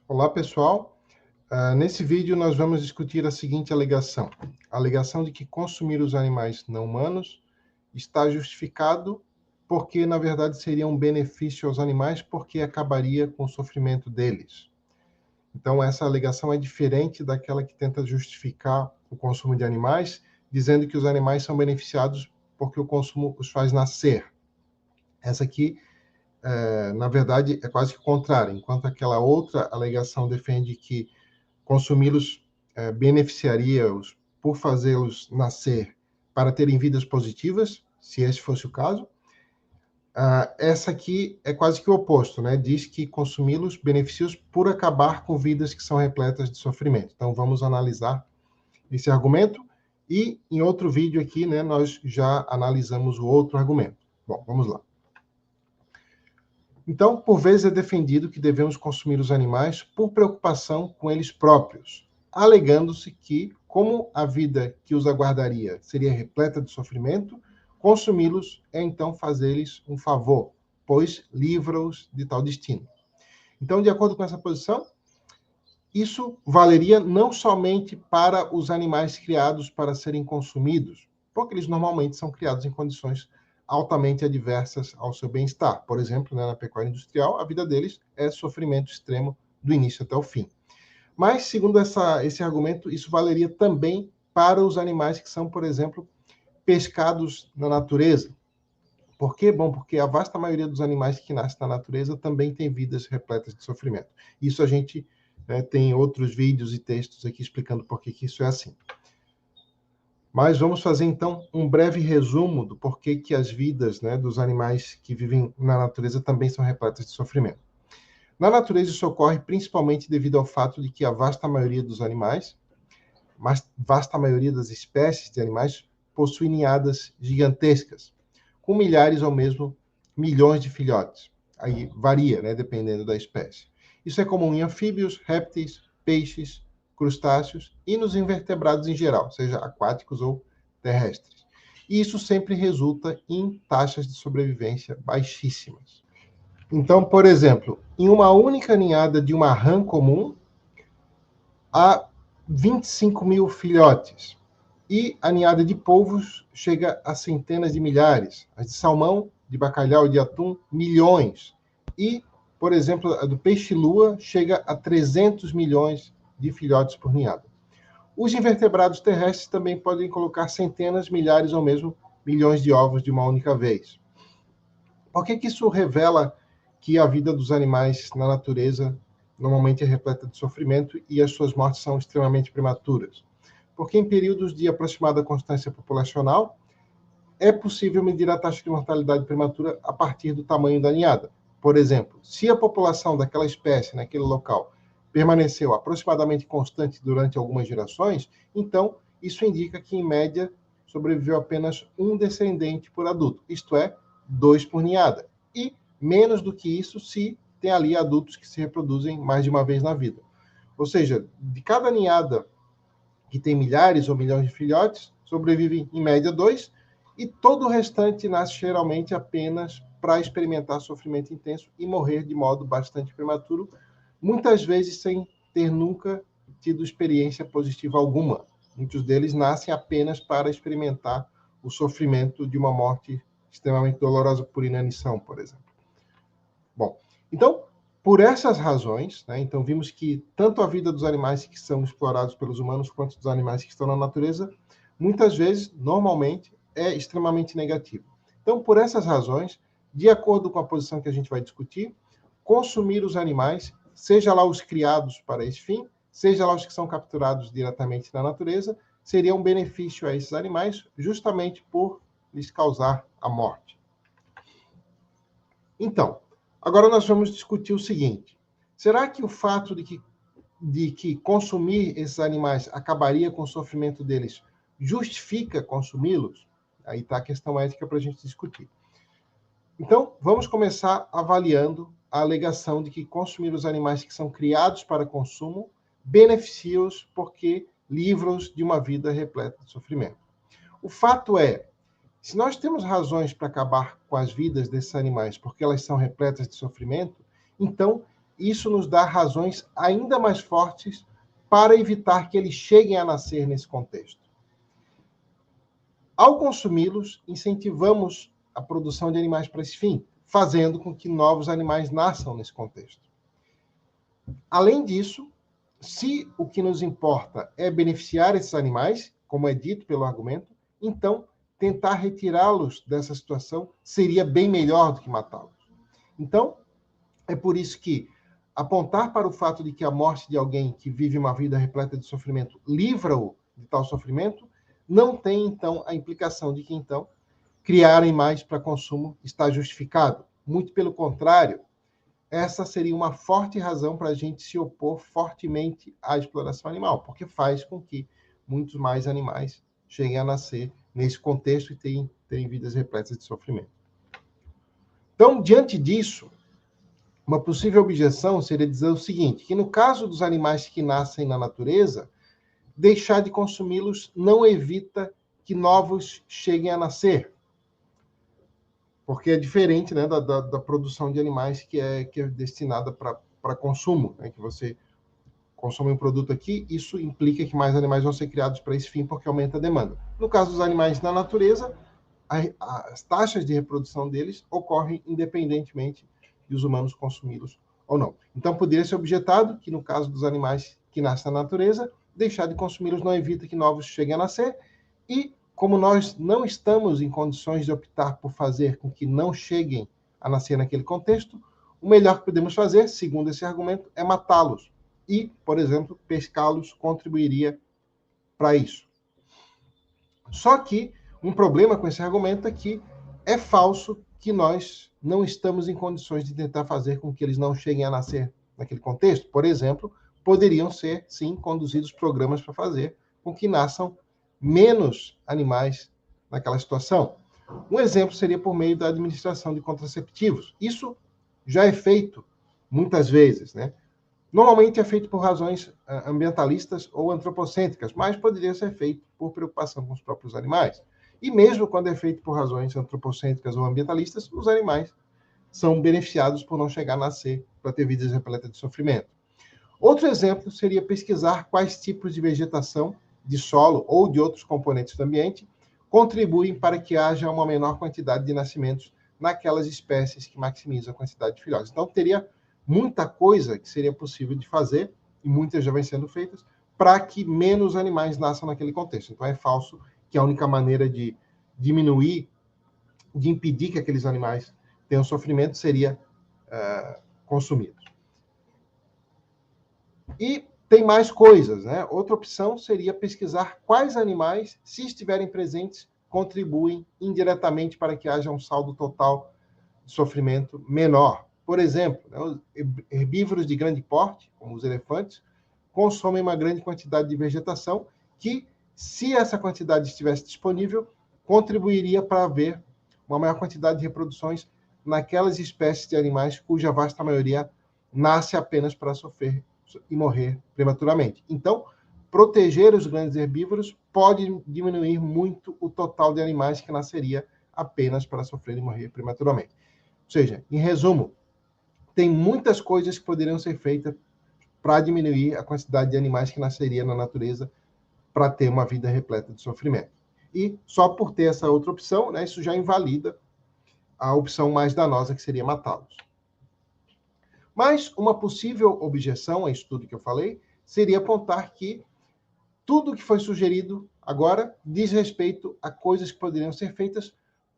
Olá, pessoal. Nesse vídeo, nós vamos discutir a seguinte alegação. A alegação de que consumir os animais não humanos está justificado porque, na verdade, seria um benefício aos animais porque acabaria com o sofrimento deles. Então, essa alegação é diferente daquela que tenta justificar o consumo de animais, dizendo que os animais são beneficiados porque o consumo os faz nascer. Essa aqui na verdade, é quase que o contrário. Enquanto aquela outra alegação defende que consumi-los beneficiaria-os por fazê-los nascer para terem vidas positivas, se esse fosse o caso, essa aqui é quase que o oposto, né? Diz que consumi-los beneficia-os por acabar com vidas que são repletas de sofrimento. Então, vamos analisar esse argumento e em outro vídeo aqui, né, nós já analisamos o outro argumento. Bom, vamos lá. Então, por vezes é defendido que devemos consumir os animais por preocupação com eles próprios, alegando-se que, como a vida que os aguardaria seria repleta de sofrimento, consumi-los é então fazer-lhes um favor, pois livra-os de tal destino. Então, de acordo com essa posição, isso valeria não somente para os animais criados para serem consumidos, porque eles normalmente são criados em condições altamente adversas ao seu bem-estar. Por exemplo, né, na pecuária industrial, a vida deles é sofrimento extremo do início até o fim. Mas, segundo esse argumento, isso valeria também para os animais que são, por exemplo, pescados na natureza. Por quê? Bom, porque a vasta maioria dos animais que nascem na natureza também tem vidas repletas de sofrimento. Isso a gente tem outros vídeos e textos aqui explicando por que isso é assim. Mas vamos fazer, então, um breve resumo do porquê que as vidas dos animais que vivem na natureza também são repletas de sofrimento. Na natureza, isso ocorre principalmente devido ao fato de que a vasta maioria dos animais, vasta maioria das espécies de animais, possuem ninhadas gigantescas, com milhares ou mesmo milhões de filhotes. Aí varia, né, dependendo da espécie. Isso é comum em anfíbios, répteis, peixes, crustáceos e nos invertebrados em geral, seja aquáticos ou terrestres. E isso sempre resulta em taxas de sobrevivência baixíssimas. Então, por exemplo, em uma única ninhada de uma rã comum, há 25 mil filhotes. E a ninhada de polvos chega a centenas de milhares. As de salmão, de bacalhau e de atum, milhões. E, por exemplo, a do peixe-lua chega a 300 milhões de filhotes por ninhada. Os invertebrados terrestres também podem colocar centenas, milhares ou mesmo milhões de ovos de uma única vez. Por que isso revela que a vida dos animais na natureza normalmente é repleta de sofrimento e as suas mortes são extremamente prematuras? Porque em períodos de aproximada constância populacional, é possível medir a taxa de mortalidade prematura a partir do tamanho da ninhada. Por exemplo, se a população daquela espécie naquele local permaneceu aproximadamente constante durante algumas gerações, então isso indica que, em média, sobreviveu apenas um descendente por adulto, isto é, 2 por ninhada. E menos do que isso se tem ali adultos que se reproduzem mais de uma vez na vida. Ou seja, de cada ninhada que tem milhares ou milhões de filhotes, sobrevivem em média 2, e todo o restante nasce geralmente apenas para experimentar sofrimento intenso e morrer de modo bastante prematuro, muitas vezes sem ter nunca tido experiência positiva alguma. Muitos deles nascem apenas para experimentar o sofrimento de uma morte extremamente dolorosa por inanição, por exemplo. Bom, então, por essas razões, então vimos que tanto a vida dos animais que são explorados pelos humanos quanto dos animais que estão na natureza, muitas vezes, normalmente, é extremamente negativo. Então, por essas razões, de acordo com a posição que a gente vai discutir, consumir os animais, seja lá os criados para esse fim, seja lá os que são capturados diretamente na natureza, seria um benefício a esses animais, justamente por lhes causar a morte. Então, agora nós vamos discutir o seguinte: será que o fato de que consumir esses animais acabaria com o sofrimento deles justifica consumi-los? Aí está a questão ética para a gente discutir. Então, vamos começar avaliando a alegação de que consumir os animais que são criados para consumo beneficia-os porque livra-os de uma vida repleta de sofrimento. O fato é, se nós temos razões para acabar com as vidas desses animais porque elas são repletas de sofrimento, então isso nos dá razões ainda mais fortes para evitar que eles cheguem a nascer nesse contexto. Ao consumi-los, incentivamos a produção de animais para esse fim, fazendo com que novos animais nasçam nesse contexto. Além disso, se o que nos importa é beneficiar esses animais, como é dito pelo argumento, então tentar retirá-los dessa situação seria bem melhor do que matá-los. Então, é por isso que apontar para o fato de que a morte de alguém que vive uma vida repleta de sofrimento livra-o de tal sofrimento, não tem, então, a implicação de que, então, criar animais para consumo está justificado. Muito pelo contrário, essa seria uma forte razão para a gente se opor fortemente à exploração animal, porque faz com que muitos mais animais cheguem a nascer nesse contexto e tenham vidas repletas de sofrimento. Então, diante disso, uma possível objeção seria dizer o seguinte, que no caso dos animais que nascem na natureza, deixar de consumi-los não evita que novos cheguem a nascer, porque é diferente, né, da produção de animais que é destinada para consumo, né, que você consome um produto aqui, isso implica que mais animais vão ser criados para esse fim, porque aumenta a demanda. No caso dos animais na natureza, as taxas de reprodução deles ocorrem independentemente de os humanos consumi-los ou não. Então, poderia ser objetado que, no caso dos animais que nascem na natureza, deixar de consumi-los não evita que novos cheguem a nascer, e como nós não estamos em condições de optar por fazer com que não cheguem a nascer naquele contexto, o melhor que podemos fazer, segundo esse argumento, é matá-los. E, por exemplo, pescá-los contribuiria para isso. Só que um problema com esse argumento é que é falso que nós não estamos em condições de tentar fazer com que eles não cheguem a nascer naquele contexto. Por exemplo, poderiam ser, sim, conduzidos programas para fazer com que nasçam menos animais naquela situação. Um exemplo seria por meio da administração de contraceptivos. Isso já é feito muitas vezes, né? Normalmente é feito por razões ambientalistas ou antropocêntricas, mas poderia ser feito por preocupação com os próprios animais. E mesmo quando é feito por razões antropocêntricas ou ambientalistas, os animais são beneficiados por não chegar a nascer para ter vidas repletas de sofrimento. Outro exemplo seria pesquisar quais tipos de vegetação, de solo ou de outros componentes do ambiente contribuem para que haja uma menor quantidade de nascimentos naquelas espécies que maximizam a quantidade de filhotes. Então, teria muita coisa que seria possível de fazer, e muitas já vêm sendo feitas, para que menos animais nasçam naquele contexto. Então, é falso que a única maneira de diminuir, de impedir que aqueles animais tenham sofrimento seria consumidos. E tem mais coisas, né? Outra opção seria pesquisar quais animais, se estiverem presentes, contribuem indiretamente para que haja um saldo total de sofrimento menor. Por exemplo, né, os herbívoros de grande porte, como os elefantes, consomem uma grande quantidade de vegetação que, se essa quantidade estivesse disponível, contribuiria para haver uma maior quantidade de reproduções naquelas espécies de animais cuja vasta maioria nasce apenas para sofrer e morrer prematuramente. Então, proteger os grandes herbívoros pode diminuir muito o total de animais que nasceria apenas para sofrer e morrer prematuramente. Ou seja, em resumo, tem muitas coisas que poderiam ser feitas para diminuir a quantidade de animais que nasceria na natureza para ter uma vida repleta de sofrimento. E só por ter essa outra opção, né, isso já invalida a opção mais danosa, que seria matá-los. Mas uma possível objeção a isso tudo que eu falei seria apontar que tudo que foi sugerido agora diz respeito a coisas que poderiam ser feitas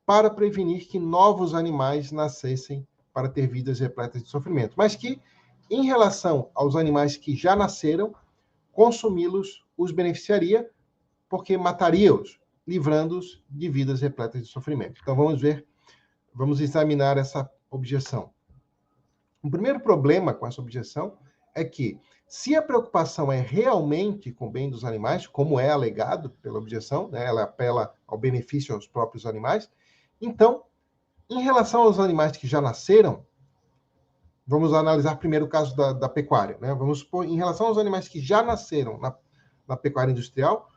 para prevenir que novos animais nascessem para ter vidas repletas de sofrimento, mas que, em relação aos animais que já nasceram, consumi-los os beneficiaria, porque mataria-os, livrando-os de vidas repletas de sofrimento. Então vamos examinar essa objeção. O primeiro problema com essa objeção é que, se a preocupação é realmente com o bem dos animais, como é alegado pela objeção, né, ela apela ao benefício aos próprios animais, então, em relação aos animais que já nasceram, vamos analisar primeiro o caso da pecuária, né? Vamos supor, em relação aos animais que já nasceram na pecuária industrial,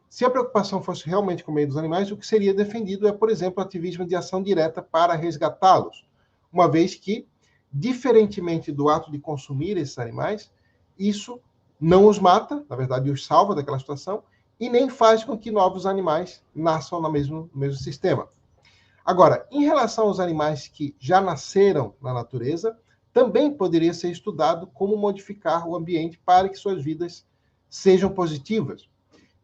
se a preocupação fosse realmente com o bem dos animais, o que seria defendido é, por exemplo, ativismo de ação direta para resgatá-los, uma vez que, diferentemente do ato de consumir esses animais, isso não os mata, na verdade os salva daquela situação, e nem faz com que novos animais nasçam no mesmo sistema. Agora, em relação aos animais que já nasceram na natureza, também poderia ser estudado como modificar o ambiente para que suas vidas sejam positivas.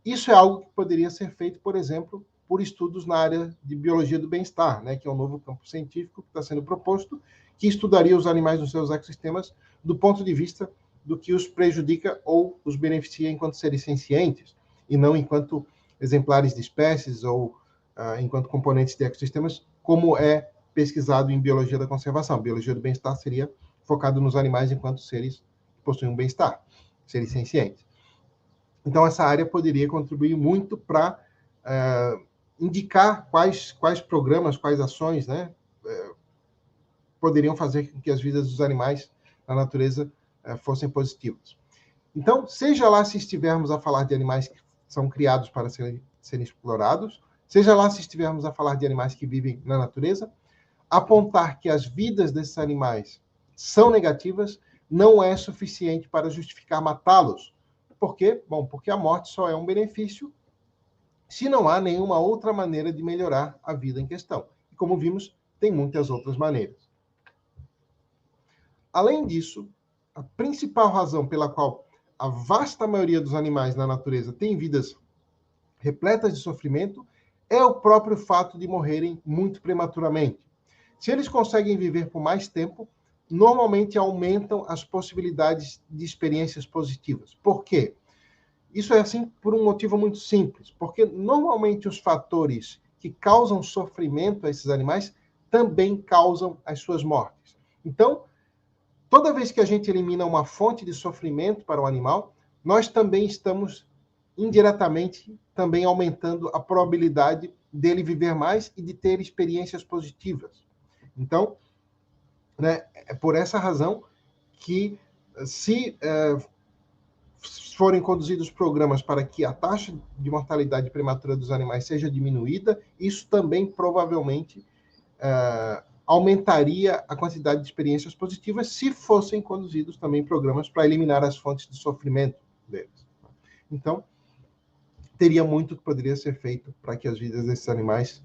Isso é algo que poderia ser feito, por exemplo, por estudos na área de biologia do bem-estar, né, que é um novo campo científico que está sendo proposto, que estudaria os animais nos seus ecossistemas do ponto de vista do que os prejudica ou os beneficia enquanto seres sencientes, e não enquanto exemplares de espécies ou enquanto componentes de ecossistemas, como é pesquisado em biologia da conservação. Biologia do bem-estar seria focado nos animais enquanto seres que possuem um bem-estar, seres sencientes. Então, essa área poderia contribuir muito para indicar quais programas, quais ações, né, poderiam fazer com que as vidas dos animais na natureza fossem positivas. Então, seja lá se estivermos a falar de animais que são criados para serem explorados, seja lá se estivermos a falar de animais que vivem na natureza, apontar que as vidas desses animais são negativas não é suficiente para justificar matá-los. Por quê? Bom, porque a morte só é um benefício se não há nenhuma outra maneira de melhorar a vida em questão. E como vimos, tem muitas outras maneiras. Além disso, a principal razão pela qual a vasta maioria dos animais na natureza tem vidas repletas de sofrimento é o próprio fato de morrerem muito prematuramente. Se eles conseguem viver por mais tempo, normalmente aumentam as possibilidades de experiências positivas. Por quê? Isso é assim por um motivo muito simples, porque normalmente os fatores que causam sofrimento a esses animais também causam as suas mortes. Então, toda vez que a gente elimina uma fonte de sofrimento para o animal, nós também estamos indiretamente também aumentando a probabilidade dele viver mais e de ter experiências positivas. Então, né, é por essa razão que se forem conduzidos programas para que a taxa de mortalidade prematura dos animais seja diminuída, isso também provavelmente aumentaria a quantidade de experiências positivas se fossem conduzidos também programas para eliminar as fontes de sofrimento deles. Então, teria muito que poderia ser feito para que as vidas desses animais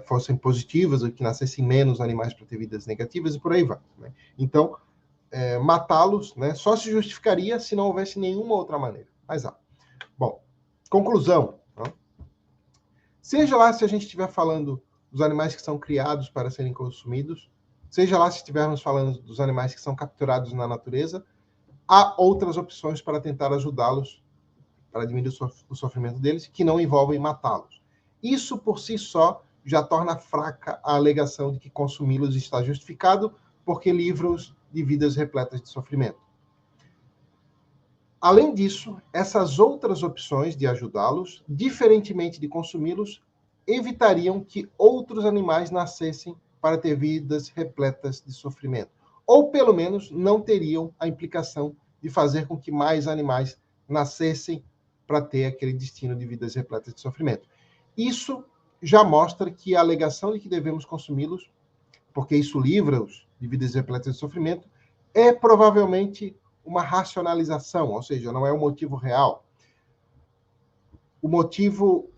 fossem positivas, ou que nascessem menos animais para ter vidas negativas, e por aí vai. Né? Então, matá-los, né, só se justificaria se não houvesse nenhuma outra maneira. Mas há. Bom, conclusão. Né? Seja lá se a gente estiver falando dos animais que são criados para serem consumidos, seja lá se estivermos falando dos animais que são capturados na natureza, há outras opções para tentar ajudá-los, para diminuir o sofrimento deles, que não envolvem matá-los. Isso, por si só, já torna fraca a alegação de que consumi-los está justificado, porque livra-os de vidas repletas de sofrimento. Além disso, essas outras opções de ajudá-los, diferentemente de consumi-los, evitariam que outros animais nascessem para ter vidas repletas de sofrimento. Ou, pelo menos, não teriam a implicação de fazer com que mais animais nascessem para ter aquele destino de vidas repletas de sofrimento. Isso já mostra que a alegação de que devemos consumi-los, porque isso livra-os de vidas repletas de sofrimento, é provavelmente uma racionalização, ou seja, não é um motivo real. O motivo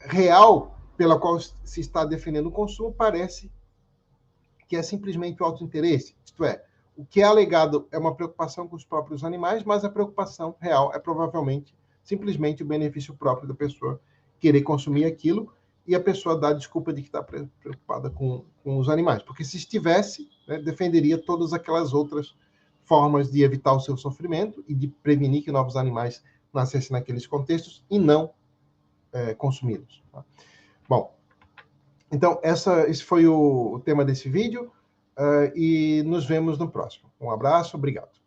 real pela qual se está defendendo o consumo parece que é simplesmente o autointeresse, isto é, o que é alegado é uma preocupação com os próprios animais, mas a preocupação real é provavelmente simplesmente o benefício próprio da pessoa querer consumir aquilo e a pessoa dá a desculpa de que está preocupada com os animais. Porque se estivesse, né, defenderia todas aquelas outras formas de evitar o seu sofrimento e de prevenir que novos animais nascessem naqueles contextos e não consumi-los. Tá? Bom, então esse foi o tema desse vídeo e nos vemos no próximo. Um abraço, obrigado.